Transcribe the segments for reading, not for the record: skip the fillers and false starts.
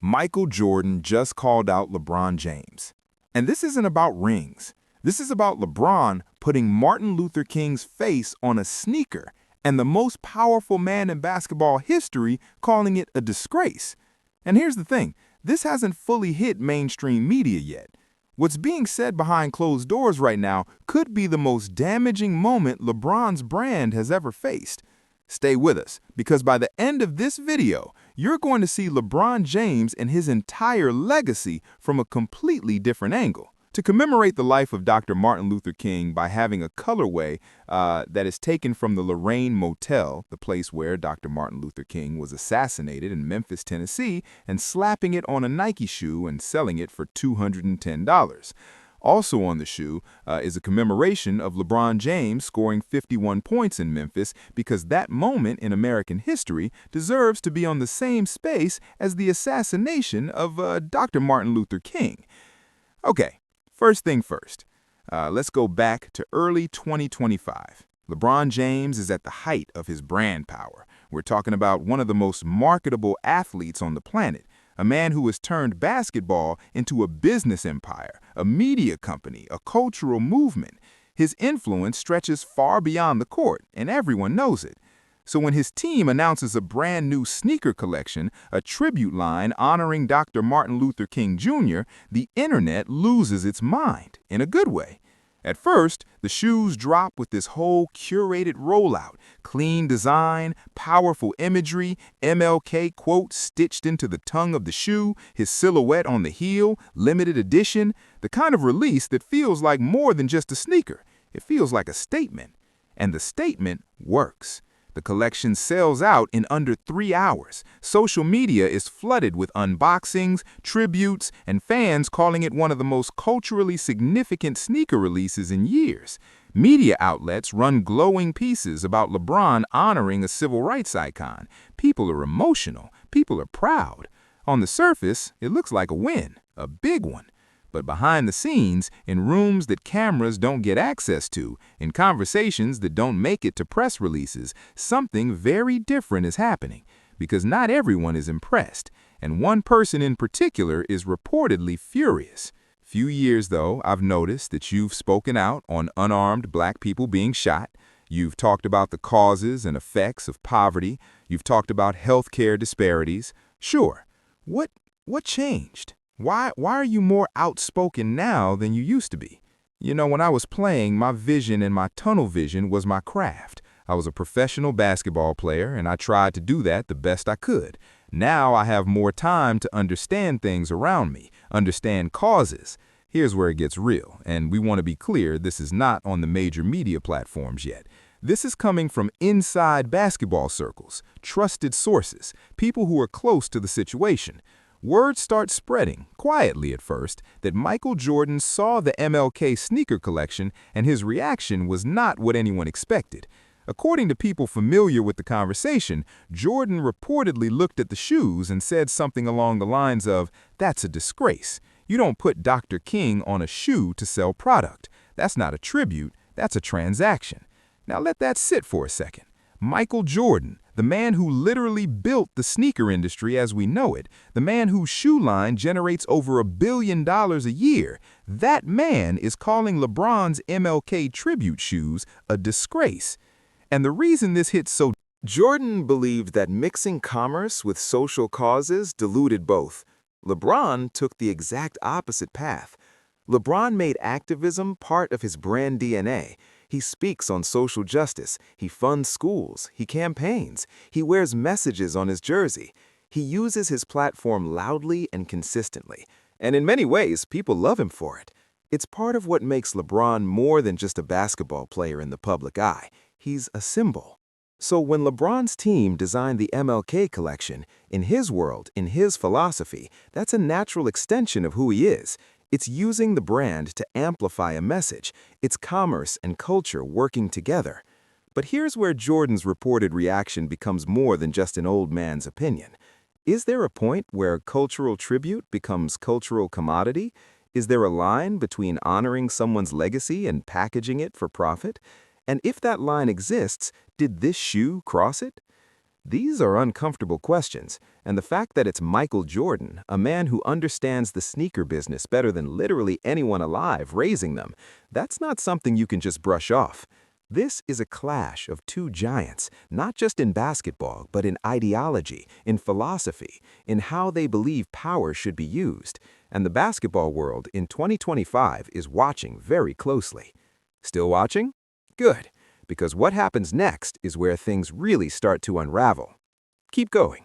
Michael Jordan just called out LeBron James. And this isn't about rings. This is about LeBron putting Martin Luther King's face on a sneaker and the most powerful man in basketball history calling it a disgrace. And here's the thing, this hasn't fully hit mainstream media yet. What's being said behind closed doors right now could be the most damaging moment LeBron's brand has ever faced. Stay with us, because by the end of this video, you're going to see LeBron James and his entire legacy from a completely different angle. To commemorate the life of Dr. Martin Luther King by having a colorway that is taken from the Lorraine Motel, the place where Dr. Martin Luther King was assassinated in Memphis, Tennessee, and slapping it on a Nike shoe and selling it for $210. Also on the shoe is a commemoration of LeBron James scoring 51 points in Memphis, because that moment in American history deserves to be on the same space as the assassination of Dr. Martin Luther King. Okay, first thing first, let's go back to early 2025. LeBron James is at the height of his brand power. We're talking about one of the most marketable athletes on the planet. A man who has turned basketball into a business empire, a media company, a cultural movement. His influence stretches far beyond the court, and everyone knows it. So when his team announces a brand new sneaker collection, a tribute line honoring Dr. Martin Luther King Jr., the internet loses its mind, in a good way. At first, the shoes drop with this whole curated rollout, clean design, powerful imagery, MLK quote stitched into the tongue of the shoe, his silhouette on the heel, limited edition, the kind of release that feels like more than just a sneaker. It feels like a statement. And the statement works. The collection sells out in under 3 hours. Social media is flooded with unboxings, tributes, and fans calling it one of the most culturally significant sneaker releases in years. Media outlets run glowing pieces about LeBron honoring a civil rights icon. People are emotional. People are proud. On the surface, it looks like a win, a big one. But behind the scenes, in rooms that cameras don't get access to, in conversations that don't make it to press releases, something very different is happening. Because not everyone is impressed, and one person in particular is reportedly furious. Few years, though, I've noticed that you've spoken out on unarmed black people being shot. You've talked about the causes and effects of poverty. You've talked about healthcare disparities. Sure, what changed? Why are you more outspoken now than you used to be? You know, when I was playing, my vision and my tunnel vision was my craft. I was a professional basketball player, and I tried to do that the best I could. Now I have more time to understand things around me, understand causes. Here's where it gets real, and we want to be clear, this is not on the major media platforms yet. This is coming from inside basketball circles, trusted sources, people who are close to the situation. Word starts spreading, quietly at first, that Michael Jordan saw the MLK sneaker collection and his reaction was not what anyone expected. According to people familiar with the conversation, Jordan reportedly looked at the shoes and said something along the lines of, "That's a disgrace. You don't put Dr. King on a shoe to sell product. That's not a tribute, that's a transaction." Now let that sit for a second. Michael Jordan, the man who literally built the sneaker industry as we know it, the man whose shoe line generates over $1 billion a year, that man is calling LeBron's MLK tribute shoes a disgrace. And the reason this hits so Jordan believed that mixing commerce with social causes diluted both. LeBron took the exact opposite path. LeBron made activism part of his brand DNA. He speaks on social justice, he funds schools, he campaigns, he wears messages on his jersey. He uses his platform loudly and consistently, and in many ways, people love him for it. It's part of what makes LeBron more than just a basketball player in the public eye. He's a symbol. So when LeBron's team designed the MLK collection, in his world, in his philosophy, that's a natural extension of who he is. It's using the brand to amplify a message. It's commerce and culture working together. But here's where Jordan's reported reaction becomes more than just an old man's opinion. Is there a point where cultural tribute becomes cultural commodity? Is there a line between honoring someone's legacy and packaging it for profit? And if that line exists, did this shoe cross it? These are uncomfortable questions, and the fact that it's Michael Jordan, a man who understands the sneaker business better than literally anyone alive, raising them, that's not something you can just brush off. This is a clash of two giants, not just in basketball, but in ideology, in philosophy, in how they believe power should be used. And the basketball world in 2025 is watching very closely. Still watching? Good, because what happens next is where things really start to unravel. Keep going.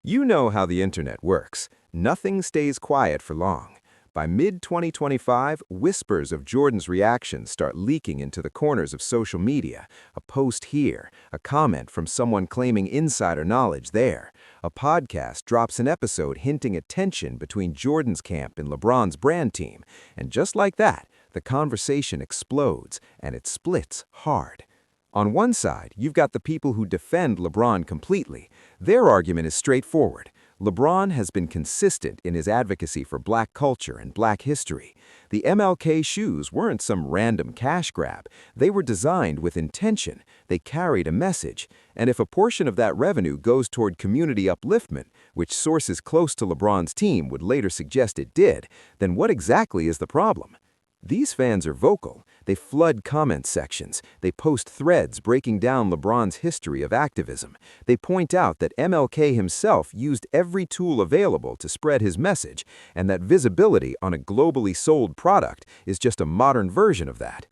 You know how the internet works. Nothing stays quiet for long. By mid-2025, whispers of Jordan's reactions start leaking into the corners of social media. A post here, a comment from someone claiming insider knowledge there. A podcast drops an episode hinting at tension between Jordan's camp and LeBron's brand team. And just like that, the conversation explodes, and it splits hard. On one side, you've got the people who defend LeBron completely. Their argument is straightforward. LeBron has been consistent in his advocacy for Black culture and Black history. The MLK shoes weren't some random cash grab. They were designed with intention. They carried a message. And if a portion of that revenue goes toward community upliftment, which sources close to LeBron's team would later suggest it did, then what exactly is the problem? These fans are vocal. They flood comment sections. They post threads breaking down LeBron's history of activism. They point out that MLK himself used every tool available to spread his message, and that visibility on a globally sold product is just a modern version of that.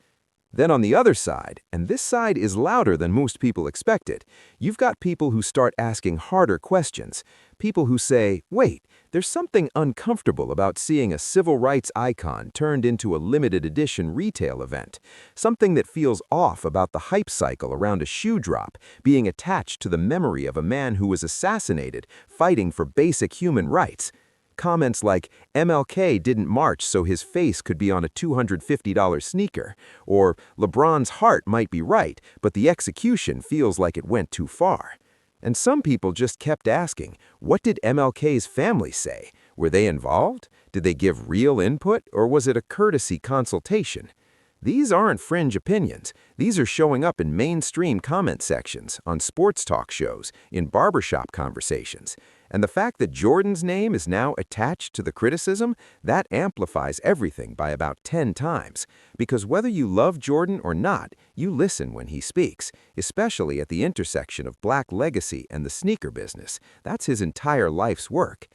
Then on the other side, and this side is louder than most people expected, you've got people who start asking harder questions. People who say, wait, there's something uncomfortable about seeing a civil rights icon turned into a limited edition retail event. Something that feels off about the hype cycle around a shoe drop being attached to the memory of a man who was assassinated fighting for basic human rights. Comments like, MLK didn't march so his face could be on a $250 sneaker, or LeBron's heart might be right, but the execution feels like it went too far. And some people just kept asking, what did MLK's family say? Were they involved? Did they give real input, or was it a courtesy consultation? These aren't fringe opinions. These are showing up in mainstream comment sections, on sports talk shows, in barbershop conversations. And the fact that Jordan's name is now attached to the criticism, that amplifies everything by about 10 times. Because whether you love Jordan or not, you listen when he speaks, especially at the intersection of Black legacy and the sneaker business. That's his entire life's work.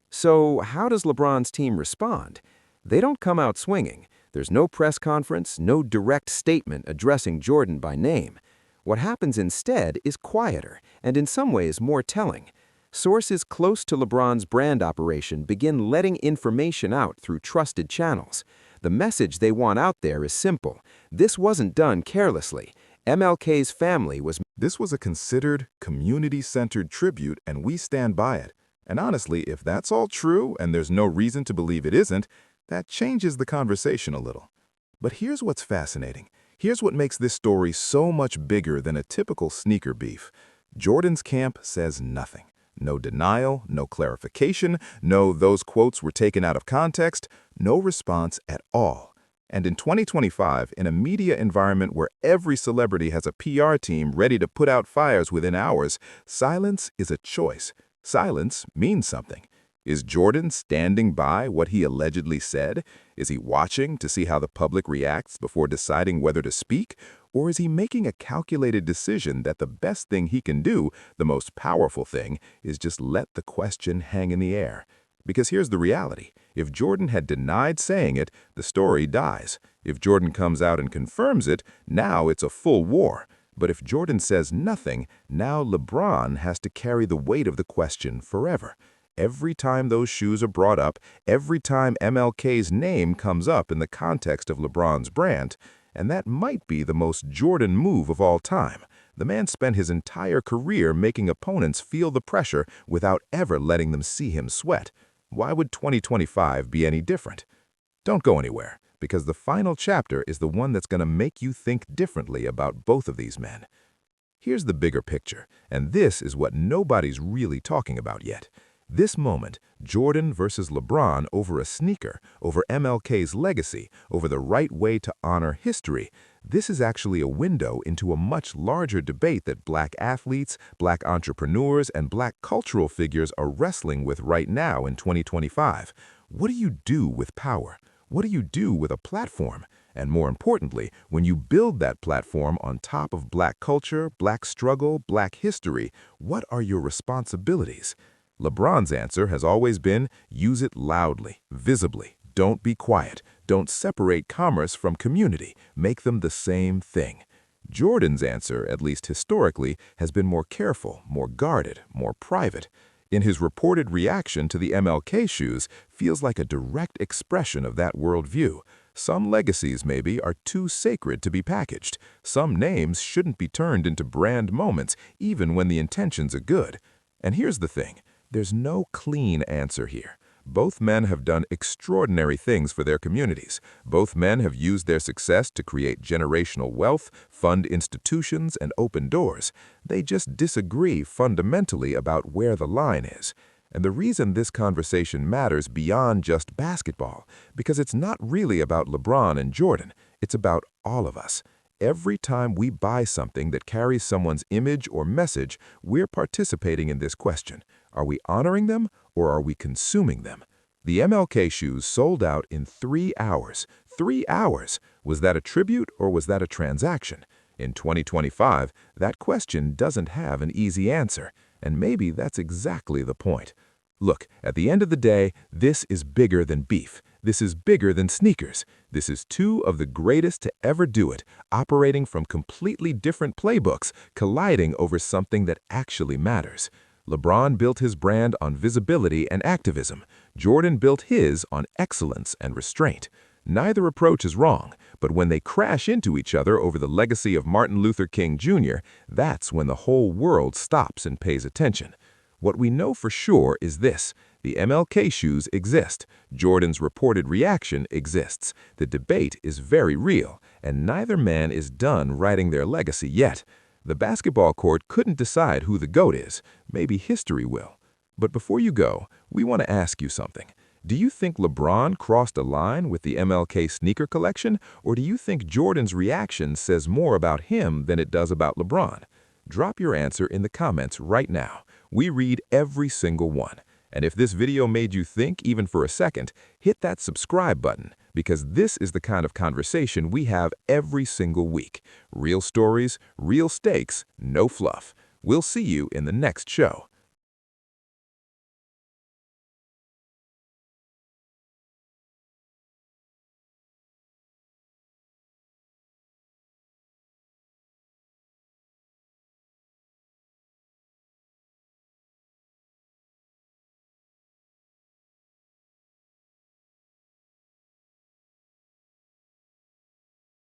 So how does LeBron's team respond? They don't come out swinging. There's no press conference, no direct statement addressing Jordan by name. What happens instead is quieter and in some ways more telling. Sources close to LeBron's brand operation begin letting information out through trusted channels. The message they want out there is simple. This wasn't done carelessly. MLK's family was... This was a considered, community-centered tribute, and we stand by it. And honestly, if that's all true, and there's no reason to believe it isn't, that changes the conversation a little. But here's what's fascinating. Here's what makes this story so much bigger than a typical sneaker beef. Jordan's camp says nothing. No denial, no clarification, no those quotes were taken out of context, no response at all. And in 2025, in a media environment where every celebrity has a PR team ready to put out fires within hours, silence is a choice. Silence means something. Is Jordan standing by what he allegedly said? Is he watching to see how the public reacts before deciding whether to speak? Or is he making a calculated decision that the best thing he can do, the most powerful thing, is just let the question hang in the air? Because here's the reality. If Jordan had denied saying it, the story dies. If Jordan comes out and confirms it, now it's a full war. But if Jordan says nothing, now LeBron has to carry the weight of the question forever. Every time those shoes are brought up, every time MLK's name comes up in the context of LeBron's brand, and that might be the most Jordan move of all time. The man spent his entire career making opponents feel the pressure without ever letting them see him sweat. Why would 2025 be any different? Don't go anywhere, because the final chapter is the one that's going to make you think differently about both of these men. Here's the bigger picture, and this is what nobody's really talking about yet. This moment, Jordan versus LeBron over a sneaker, over MLK's legacy, over the right way to honor history, this is actually a window into a much larger debate that black athletes, black entrepreneurs, and black cultural figures are wrestling with right now in 2025. What do you do with power? What do you do with a platform? And more importantly, when you build that platform on top of black culture, black struggle, black history, what are your responsibilities? LeBron's answer has always been, use it loudly, visibly. Don't be quiet. Don't separate commerce from community. Make them the same thing. Jordan's answer, at least historically, has been more careful, more guarded, more private. In his reported reaction to the MLK shoes, feels like a direct expression of that worldview. Some legacies, maybe, are too sacred to be packaged. Some names shouldn't be turned into brand moments, even when the intentions are good. And here's the thing. There's no clean answer here. Both men have done extraordinary things for their communities. Both men have used their success to create generational wealth, fund institutions, and open doors. They just disagree fundamentally about where the line is. And the reason this conversation matters beyond just basketball, because it's not really about LeBron and Jordan, it's about all of us. Every time we buy something that carries someone's image or message, we're participating in this question. Are we honoring them or are we consuming them? The MLK shoes sold out in 3 hours. 3 hours! Was that a tribute or was that a transaction? In 2025, that question doesn't have an easy answer, and maybe that's exactly the point. Look, at the end of the day, this is bigger than beef. This is bigger than sneakers. This is two of the greatest to ever do it, operating from completely different playbooks, colliding over something that actually matters. LeBron built his brand on visibility and activism. Jordan built his on excellence and restraint. Neither approach is wrong, but when they crash into each other over the legacy of Martin Luther King Jr., that's when the whole world stops and pays attention. What we know for sure is this. The MLK shoes exist. Jordan's reported reaction exists. The debate is very real, and neither man is done writing their legacy yet. The basketball court couldn't decide who the GOAT is. Maybe history will. But before you go, we want to ask you something. Do you think LeBron crossed a line with the MLK sneaker collection, or do you think Jordan's reaction says more about him than it does about LeBron? Drop your answer in the comments right now. We read every single one. And if this video made you think even for a second, hit that subscribe button, because this is the kind of conversation we have every single week. Real stories, real stakes, no fluff. We'll see you in the next show.